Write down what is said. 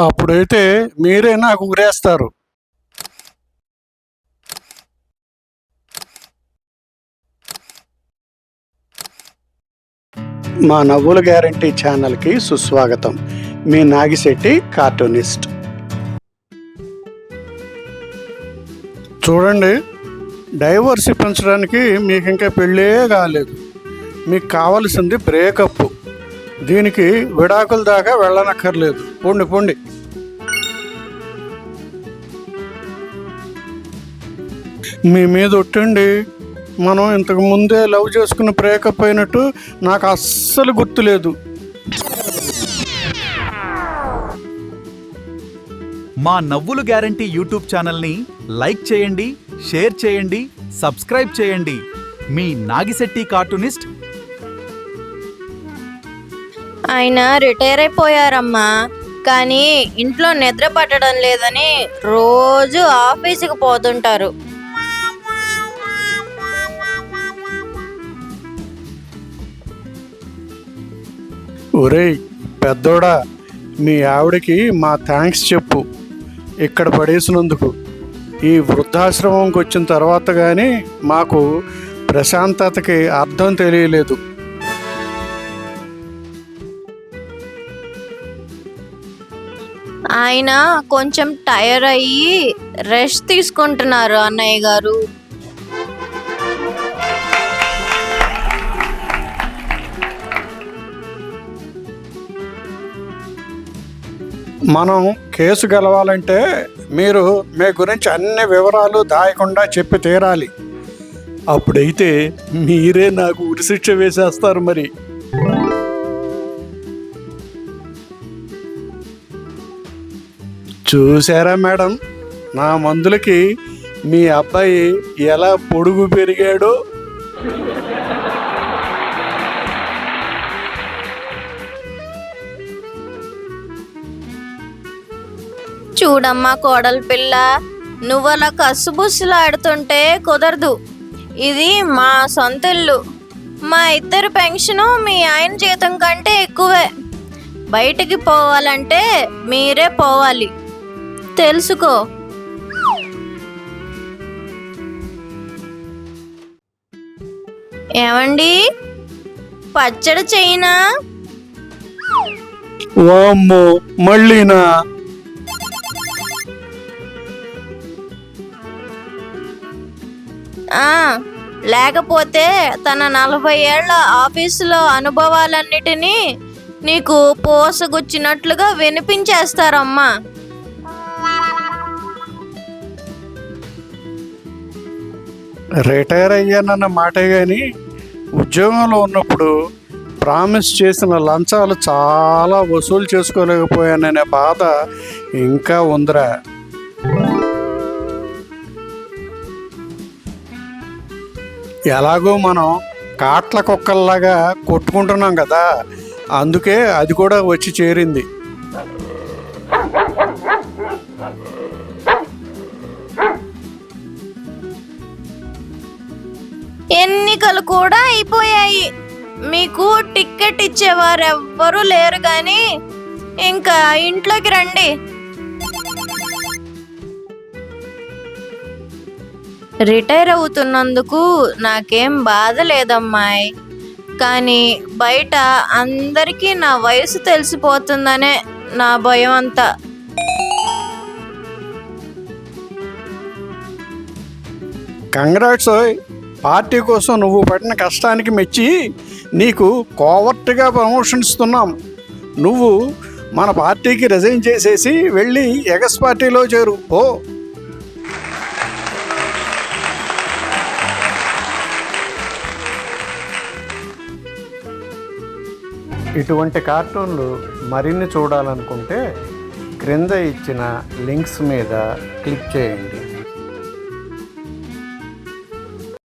అప్పుడైతే మీరే నాకు ఉరేస్తారు. మా నవ్వుల గ్యారంటీ ఛానల్కి సుస్వాగతం. మీ నాగిశెట్టి కార్టూనిస్ట్. చూడండి, డైవర్స్ ఇప్పించడానికి మీకు ఇంకా పెళ్ళే కాలేదు. మీకు కావలసింది బ్రేకప్. దీనికి విడాకుల దాకా వెళ్ళనక్కర్లేదు. పొండి పొండి. మీ మీద ఒట్టండి, మనం ఇంతకు ముందే లవ్ చేసుకుని బ్రేకప్ అయినట్టు నాకు అస్సలు గుర్తులేదు. మా నవ్వులు గ్యారంటీ యూట్యూబ్ ఛానల్ని లైక్ చేయండి, షేర్ చేయండి, సబ్స్క్రైబ్ చేయండి. మీ నాగిశెట్టి కార్టూనిస్ట్. ఆయన రిటైర్ అయిపోయారమ్మా, కానీ ఇంట్లో నిద్ర పట్టడం లేదని రోజు ఆఫీసుకి పోతుంటారు. ఒరేయ్ పెద్దోడా, మీ ఆవిడకి మా థ్యాంక్స్ చెప్పు ఇక్కడ పడేసినందుకు. ఈ వృద్ధాశ్రమంకి వచ్చిన తర్వాత కానీ మాకు ప్రశాంతతకి అర్థం తెలియలేదు. ఆయన కొంచెం టైర్ అయ్యి రెస్ట్ తీసుకుంటున్నారు అన్నయ్య గారు. మనం కేసు గెలవాలంటే మీరు మీ గురించి అన్ని వివరాలు దాయకుండా చెప్పి తీరాలి. అప్పుడైతే మీరే నాకు ఉరిశిక్ష వేసేస్తారు. మరి చూసారా మేడం, నా మందులకి మీ అబ్బాయి ఎలా పొడుగు పెరిగాడో. చూడమ్మా కోడలి పిల్ల, నువ్వలా కసుబుస్సులాడుతుంటే కుదరదు. ఇది మా సొంత ఇల్లు. మా ఇద్దరు పెన్షను మీ ఆయన జీతం కంటే ఎక్కువే. బయటికి పోవాలంటే మీరే పోవాలి, తెలుసుకో. ఏమండి, పచ్చడి చేయనా? వామ్మో, మళ్ళీనా? లేకపోతే తన 40 ఏళ్ల ఆఫీసులో అనుభవాలన్నిటినీ నీకు పోసగుచ్చినట్లుగా వినిపించేస్తారమ్మా. రిటైర్ అయ్యానన్న మాటే కానీ ఉద్యోగంలో ఉన్నప్పుడు ప్రామిస్ చేసిన లంచాలు చాలా వసూలు చేసుకోలేకపోయాననే బాధ ఇంకా ఉందిరా. ఎలాగో మనం కాట్ల కుక్కల్లాగా కొట్టుకుంటున్నాం కదా, అందుకే అది కూడా వచ్చి చేరింది. ఎన్నికలు కూడా అయిపోయాయి. మీకు టికెట్ ఇచ్చేవారెవ్వరూ లేరు, కానీ ఇంకా ఇంట్లోకి రండి. రిటైర్ అవుతున్నందుకు నాకేం బాధ లేదమ్మాయి, కానీ బయట అందరికీ నా వయసు తెలిసిపోతుందనే నా భయం అంతా. కంగ్రాట్స్. పార్టీ కోసం నువ్వు పడిన కష్టానికి మెచ్చి నీకు కోవర్ట్గా ప్రమోషన్ ఇస్తున్నాం. నువ్వు మన పార్టీకి రిజైన్ చేసేసి వెళ్ళి ఎగస్ పార్టీలో చేరు. ఓ ఇటువంటి కార్టూన్లు మరిన్ని చూడాలనుకుంటే క్రింద ఇచ్చిన లింక్స్ మీద క్లిక్ చేయండి.